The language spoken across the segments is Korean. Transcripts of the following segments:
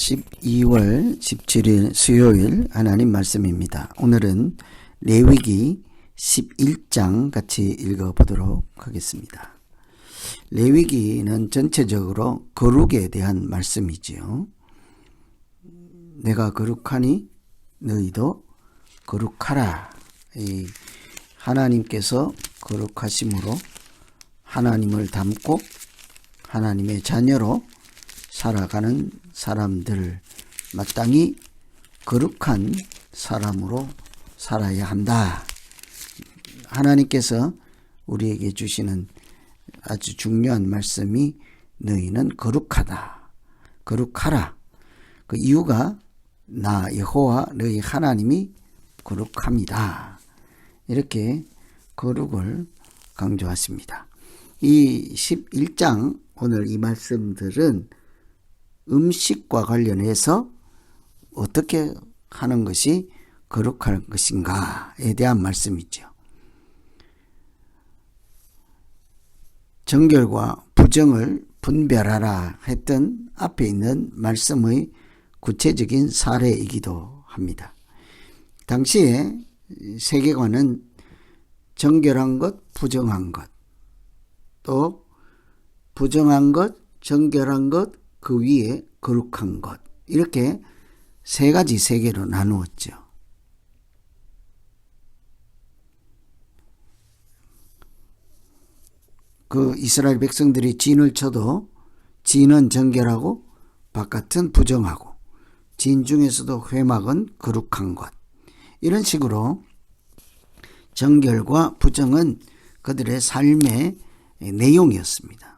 12월 17일 수요일 하나님 말씀입니다. 오늘은 레위기 11장 같이 읽어보도록 하겠습니다. 레위기는 전체적으로 거룩에 대한 말씀이지요. 내가 거룩하니 너희도 거룩하라. 하나님께서 거룩하심으로 하나님을 닮고 하나님의 자녀로 살아가는 사람들, 마땅히 거룩한 사람으로 살아야 한다. 하나님께서 우리에게 주시는 아주 중요한 말씀이 너희는 거룩하다. 거룩하라. 그 이유가 나 여호와 너희 하나님이 거룩합니다. 이렇게 거룩을 강조하십니다. 이 11장 오늘 이 말씀들은 음식과 관련해서 어떻게 하는 것이 거룩할 것인가에 대한 말씀이죠. 정결과 부정을 분별하라 했던 앞에 있는 말씀의 구체적인 사례이기도 합니다. 당시에 세계관은 정결한 것, 부정한 것, 또 부정한 것, 정결한 것, 그 위에 거룩한 것, 이렇게 세 가지 세계로 나누었죠. 그 이스라엘 백성들이 진을 쳐도 진은 정결하고 바깥은 부정하고 진 중에서도 회막은 거룩한 것, 이런 식으로 정결과 부정은 그들의 삶의 내용이었습니다.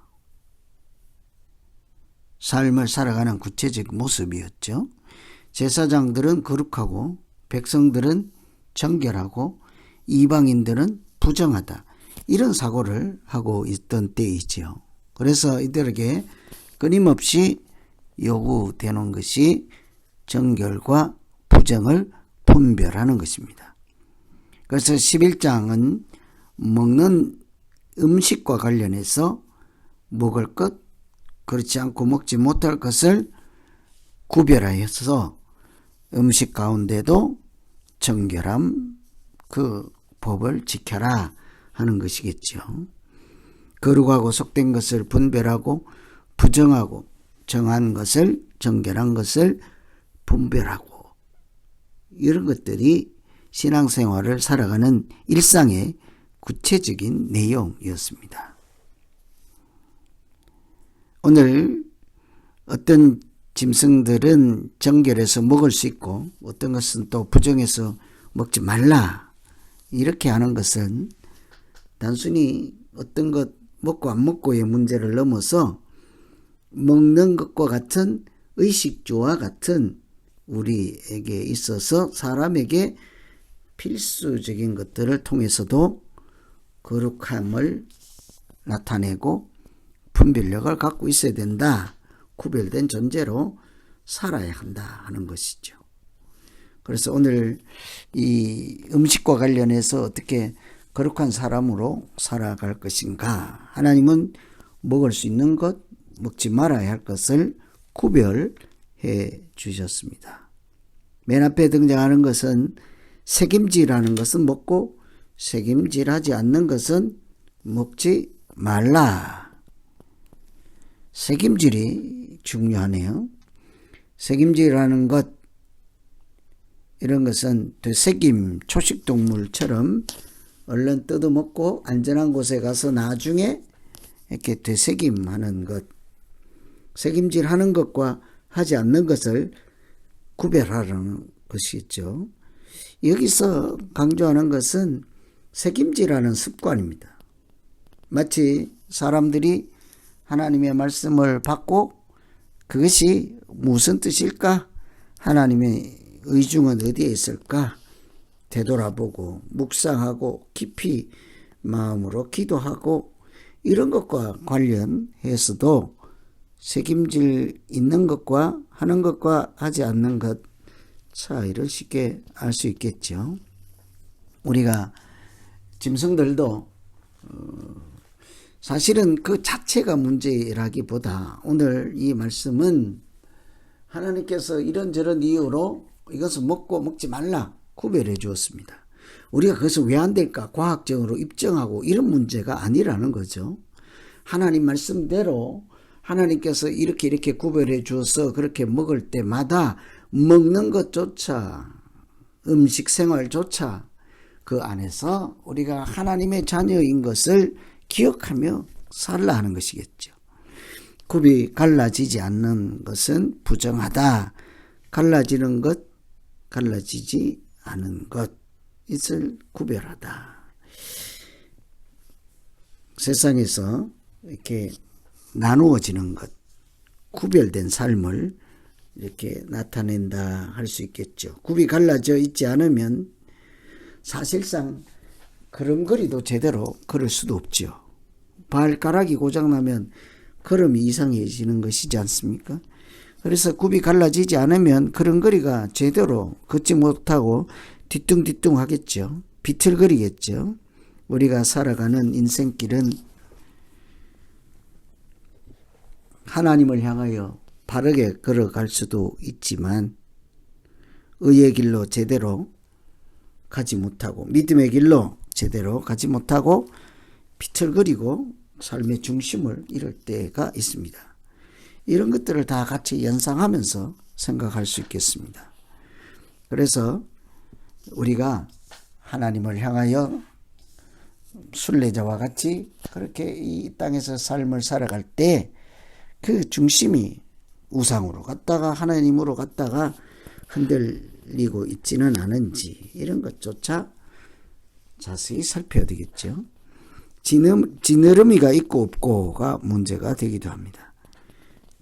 삶을 살아가는 구체적 모습이었죠. 제사장들은 거룩하고 백성들은 정결하고 이방인들은 부정하다, 이런 사고를 하고 있던 때이지요. 그래서 이들에게 끊임없이 요구되는 것이 정결과 부정을 분별하는 것입니다. 그래서 11장은 먹는 음식과 관련해서 먹을 것, 그렇지 않고 먹지 못할 것을 구별하여서 음식 가운데도 정결함, 그 법을 지켜라 하는 것이겠죠. 거룩하고 속된 것을 분별하고 부정하고 정한 것을, 정결한 것을 분별하고, 이런 것들이 신앙생활을 살아가는 일상의 구체적인 내용이었습니다. 오늘 어떤 짐승들은 정결해서 먹을 수 있고 어떤 것은 또 부정해서 먹지 말라, 이렇게 하는 것은 단순히 어떤 것 먹고 안 먹고의 문제를 넘어서 먹는 것과 같은 의식주와 같은 우리에게 있어서 사람에게 필수적인 것들을 통해서도 거룩함을 나타내고 분별력을 갖고 있어야 된다. 구별된 존재로 살아야 한다 하는 것이죠. 그래서 오늘 이 음식과 관련해서 어떻게 거룩한 사람으로 살아갈 것인가, 하나님은 먹을 수 있는 것, 먹지 말아야 할 것을 구별해 주셨습니다. 맨 앞에 등장하는 것은 색임질하는 것은 먹고 색임질하지 않는 것은 먹지 말라. 색임질이 중요하네요. 색임질하는 것, 이런 것은 되새김, 초식동물처럼 얼른 뜯어먹고 안전한 곳에 가서 나중에 이렇게 되새김하는 것, 색임질하는 것과 하지 않는 것을 구별하라는 것이겠죠. 여기서 강조하는 것은 색임질하는 습관입니다. 마치 사람들이 하나님의 말씀을 받고 그것이 무슨 뜻일까? 하나님의 의중은 어디에 있을까? 되돌아보고 묵상하고 깊이 마음으로 기도하고, 이런 것과 관련해서도 책임질 있는 것과 하는 것과 하지 않는 것 차이를 쉽게 알 수 있겠죠. 우리가 짐승들도 사실은 그 자체가 문제라기보다 오늘 이 말씀은 하나님께서 이런저런 이유로 이것을 먹고 먹지 말라 구별해 주었습니다. 우리가 그것을 왜 안 될까 과학적으로 입증하고 이런 문제가 아니라는 거죠. 하나님 말씀대로 하나님께서 이렇게 구별해 주어서 그렇게 먹을 때마다 먹는 것조차 음식 생활조차 그 안에서 우리가 하나님의 자녀인 것을 기억하며 살라 하는 것이겠죠. 굽이 갈라지지 않는 것은 부정하다. 갈라지는 것, 갈라지지 않은 것, 이것을 구별하다. 세상에서 이렇게 나누어지는 것, 구별된 삶을 이렇게 나타낸다 할 수 있겠죠. 굽이 갈라져 있지 않으면 사실상 걸음걸이도 제대로 걸을 수도 없죠. 발가락이 고장나면 걸음이 이상해지는 것이지 않습니까? 그래서 굽이 갈라지지 않으면 걸음걸이가 제대로 걷지 못하고 뒤뚱뒤뚱 하겠죠. 비틀거리겠죠. 우리가 살아가는 인생길은 하나님을 향하여 바르게 걸어갈 수도 있지만 의의 길로 제대로 가지 못하고 믿음의 길로 제대로 가지 못하고 비틀거리고 삶의 중심을 잃을 때가 있습니다. 이런 것들을 다 같이 연상하면서 생각할 수 있겠습니다. 그래서 우리가 하나님을 향하여 순례자와 같이 그렇게 이 땅에서 삶을 살아갈 때 그 중심이 우상으로 갔다가 하나님으로 갔다가 흔들리고 있지는 않은지 이런 것조차 자세히 살펴야 되겠죠. 지느러미가 있고 없고가 문제가 되기도 합니다.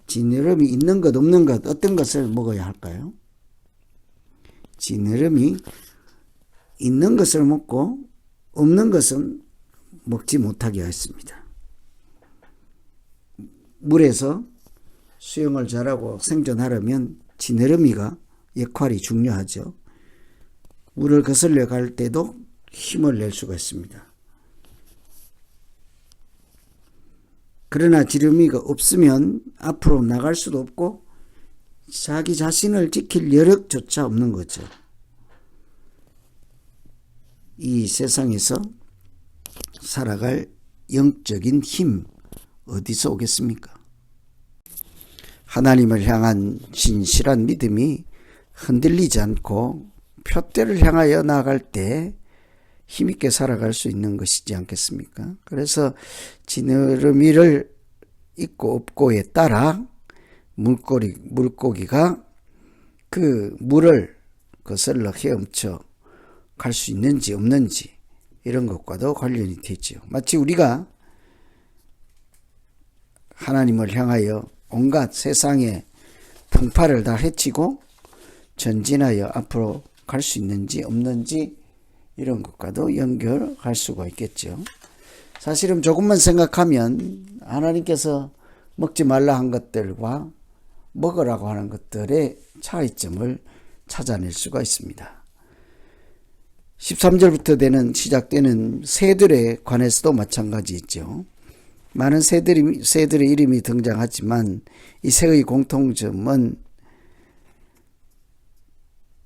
지느러미 있는 것 없는 것 어떤 것을 먹어야 할까요? 지느러미 있는 것을 먹고 없는 것은 먹지 못하게 하였습니다. 물에서 수영을 잘하고 생존하려면 지느러미가 역할이 중요하죠. 물을 거슬려 갈 때도 힘을 낼 수가 있습니다. 그러나 지느러미가 없으면 앞으로 나갈 수도 없고 자기 자신을 지킬 여력조차 없는 거죠. 이 세상에서 살아갈 영적인 힘 어디서 오겠습니까? 하나님을 향한 진실한 믿음이 흔들리지 않고 표대를 향하여 나아갈 때 힘있게 살아갈 수 있는 것이지 않겠습니까? 그래서 지느러미를 있고 없고에 따라 물고기가 그 물을 거슬러 헤엄쳐 갈 수 있는지 없는지 이런 것과도 관련이 되죠. 마치 우리가 하나님을 향하여 온갖 세상의 풍파를 다 헤치고 전진하여 앞으로 갈 수 있는지 없는지 이런 것과도 연결할 수가 있겠죠. 사실은 조금만 생각하면 하나님께서 먹지 말라 한 것들과 먹으라고 하는 것들의 차이점을 찾아낼 수가 있습니다. 13절부터 시작되는 새들에 관해서도 마찬가지죠. 많은 새들의 이름이 등장하지만 이 새의 공통점은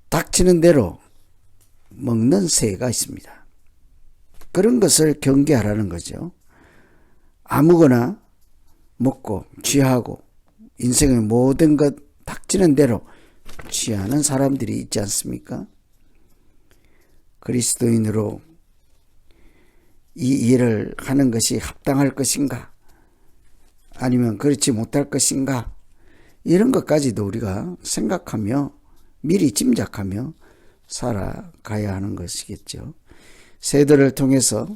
닥치는 대로 먹는 새가 있습니다. 그런 것을 경계하라는 거죠. 아무거나 먹고 취하고 인생의 모든 것 닥치는 대로 취하는 사람들이 있지 않습니까? 그리스도인으로 이 일을 하는 것이 합당할 것인가? 아니면 그렇지 못할 것인가? 이런 것까지도 우리가 생각하며 미리 짐작하며 살아가야 하는 것이겠죠. 새들을 통해서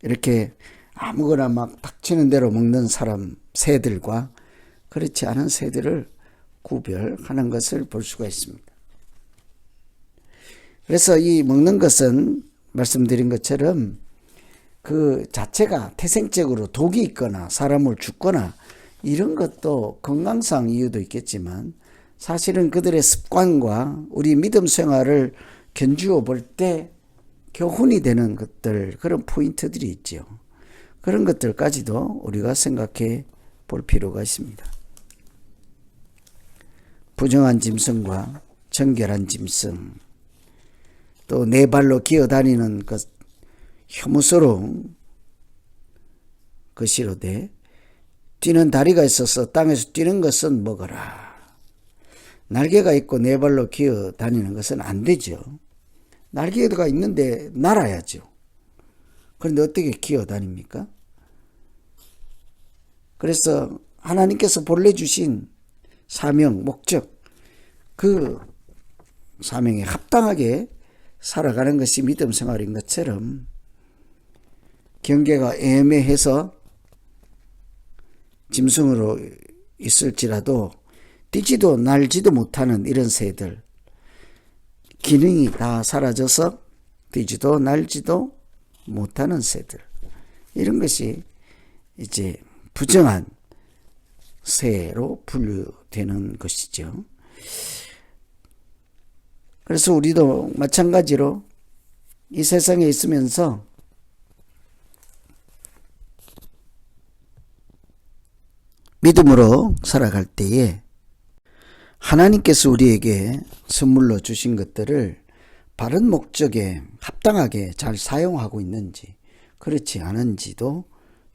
이렇게 아무거나 막 닥치는 대로 먹는 새들과 그렇지 않은 새들을 구별하는 것을 볼 수가 있습니다. 그래서 이 먹는 것은 말씀드린 것처럼 그 자체가 태생적으로 독이 있거나 사람을 죽거나 이런 것도 건강상 이유도 있겠지만 사실은 그들의 습관과 우리 믿음 생활을 견주어 볼 때 교훈이 되는 것들, 그런 포인트들이 있죠. 그런 것들까지도 우리가 생각해 볼 필요가 있습니다. 부정한 짐승과 정결한 짐승, 또 네 발로 기어다니는 것 혐오스러운 것이로되 뛰는 다리가 있어서 땅에서 뛰는 것은 먹어라. 날개가 있고 네 발로 기어다니는 것은 안 되죠. 날개가 있는데 날아야죠. 그런데 어떻게 기어다닙니까? 그래서 하나님께서 본래 주신 사명, 목적, 그 사명에 합당하게 살아가는 것이 믿음 생활인 것처럼 경계가 애매해서 짐승으로 있을지라도 뛰지도 날지도 못하는 이런 새들, 기능이 다 사라져서 뛰지도 날지도 못하는 새들, 이런 것이 이제 부정한 새로 분류되는 것이죠. 그래서 우리도 마찬가지로 이 세상에 있으면서 믿음으로 살아갈 때에 하나님께서 우리에게 선물로 주신 것들을 바른 목적에 합당하게 잘 사용하고 있는지 그렇지 않은지도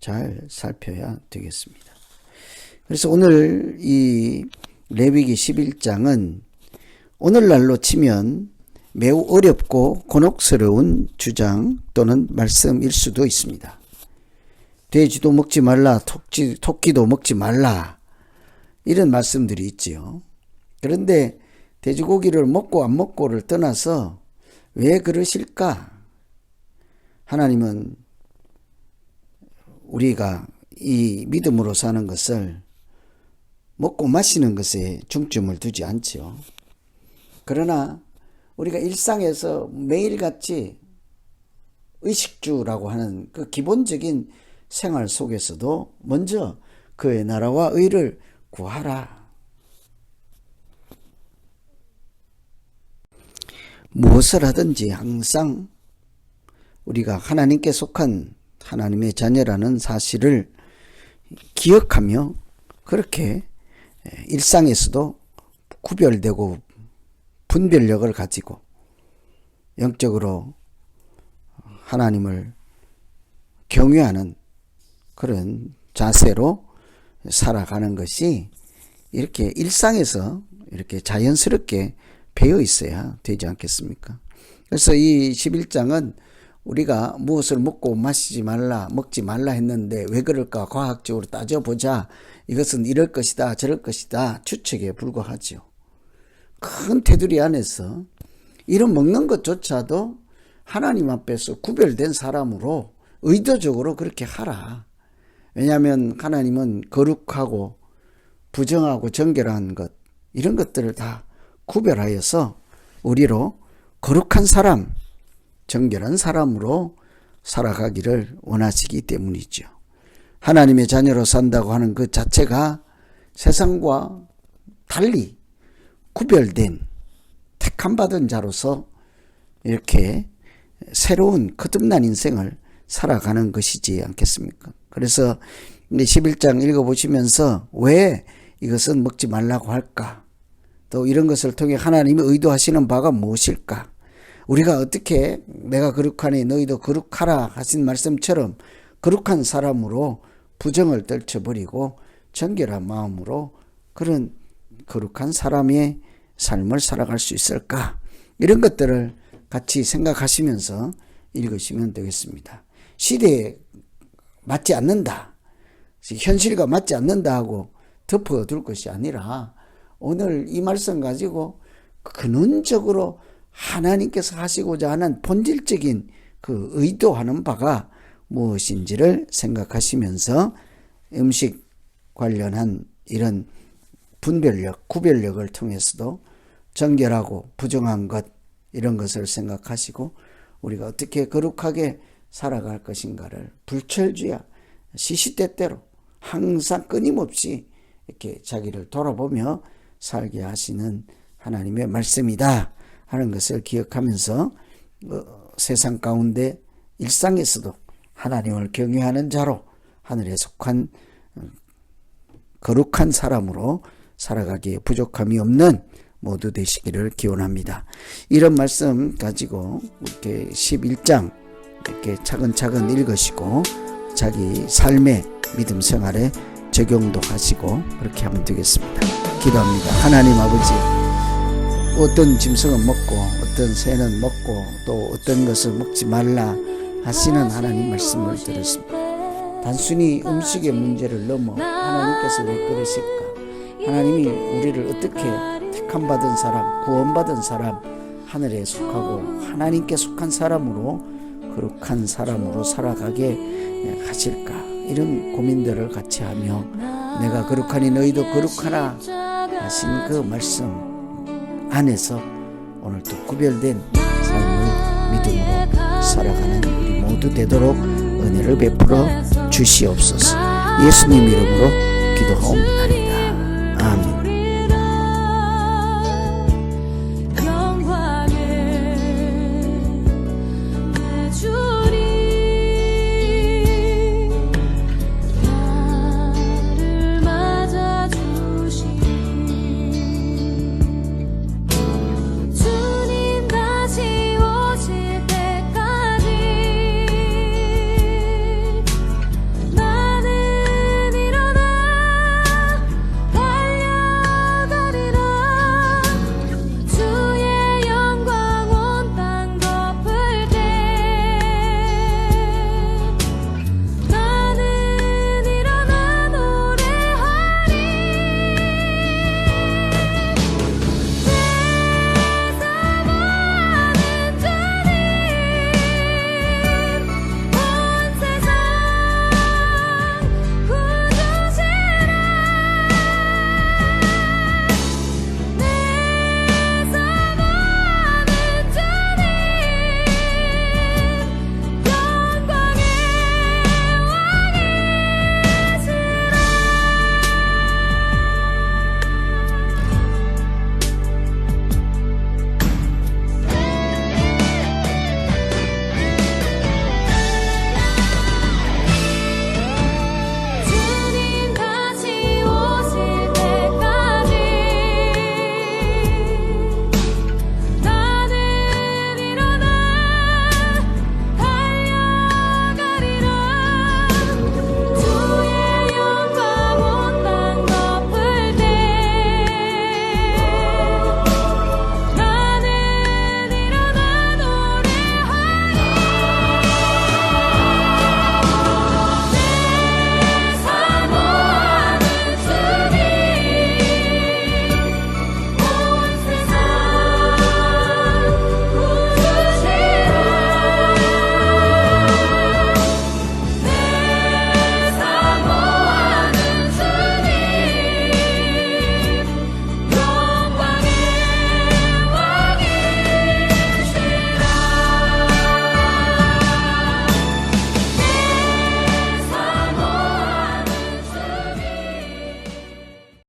잘 살펴야 되겠습니다. 그래서 오늘 이 레위기 11장은 오늘날로 치면 매우 어렵고 곤혹스러운 주장 또는 말씀일 수도 있습니다. 돼지도 먹지 말라, 토끼도 먹지 말라, 이런 말씀들이 있지요. 그런데 돼지고기를 먹고 안 먹고를 떠나서 왜 그러실까? 하나님은 우리가 이 믿음으로 사는 것을 먹고 마시는 것에 중점을 두지 않죠. 그러나 우리가 일상에서 매일같이 의식주라고 하는 그 기본적인 생활 속에서도 먼저 그의 나라와 의를 구하라. 무엇을 하든지 항상 우리가 하나님께 속한 하나님의 자녀라는 사실을 기억하며 그렇게 일상에서도 구별되고 분별력을 가지고 영적으로 하나님을 경외하는 그런 자세로 살아가는 것이 이렇게 일상에서 이렇게 자연스럽게 배어 있어야 되지 않겠습니까? 그래서 이 11장은 우리가 무엇을 먹고 마시지 말라, 먹지 말라 했는데 왜 그럴까 과학적으로 따져보자. 이것은 이럴 것이다, 저럴 것이다 추측에 불과하죠. 큰 테두리 안에서 이런 먹는 것조차도 하나님 앞에서 구별된 사람으로 의도적으로 그렇게 하라. 왜냐하면 하나님은 거룩하고 부정하고 정결한 것, 이런 것들을 다 구별하여서 우리로 거룩한 사람, 정결한 사람으로 살아가기를 원하시기 때문이죠. 하나님의 자녀로 산다고 하는 그 자체가 세상과 달리 구별된 택함받은 자로서 이렇게 새로운 거듭난 인생을 살아가는 것이지 않겠습니까? 그래서 11장 읽어보시면서 왜 이것은 먹지 말라고 할까? 또 이런 것을 통해 하나님이 의도하시는 바가 무엇일까? 우리가 어떻게 내가 거룩하니 너희도 거룩하라 하신 말씀처럼 거룩한 사람으로 부정을 떨쳐버리고 정결한 마음으로 그런 거룩한 사람의 삶을 살아갈 수 있을까? 이런 것들을 같이 생각하시면서 읽으시면 되겠습니다. 시대에 맞지 않는다, 현실과 맞지 않는다 하고 덮어둘 것이 아니라 오늘 이 말씀 가지고 근원적으로 하나님께서 하시고자 하는 본질적인 그 의도하는 바가 무엇인지를 생각하시면서 음식 관련한 이런 분별력, 구별력을 통해서도 정결하고 부정한 것, 이런 것을 생각하시고 우리가 어떻게 거룩하게 살아갈 것인가를 불철주야 시시때때로 항상 끊임없이 이렇게 자기를 돌아보며 살게 하시는 하나님의 말씀이다 하는 것을 기억하면서 세상 가운데 일상에서도 하나님을 경외하는 자로 하늘에 속한 거룩한 사람으로 살아가기에 부족함이 없는 모두 되시기를 기원합니다. 이런 말씀 가지고 이렇게 11장 이렇게 차근차근 읽으시고 자기 삶의 믿음 생활에 적용도 하시고 그렇게 하면 되겠습니다. 기도합니다. 하나님 아버지, 어떤 짐승은 먹고 어떤 새는 먹고 또 어떤 것을 먹지 말라 하시는 하나님 말씀을 들었습니다. 단순히 음식의 문제를 넘어 하나님께서 왜 그러실까? 하나님이 우리를 어떻게 택함받은 사람, 구원받은 사람, 하늘에 속하고 하나님께 속한 사람으로 거룩한 사람으로 살아가게 하실까? 이런 고민들을 같이 하며 내가 거룩하니 너희도 거룩하라 하신 그 말씀 안에서 오늘도 구별된 삶을 믿음으로 살아가는 우리 모두 되도록 은혜를 베풀어 주시옵소서. 예수님 이름으로 기도하옵나이다. 아멘. 영광을 주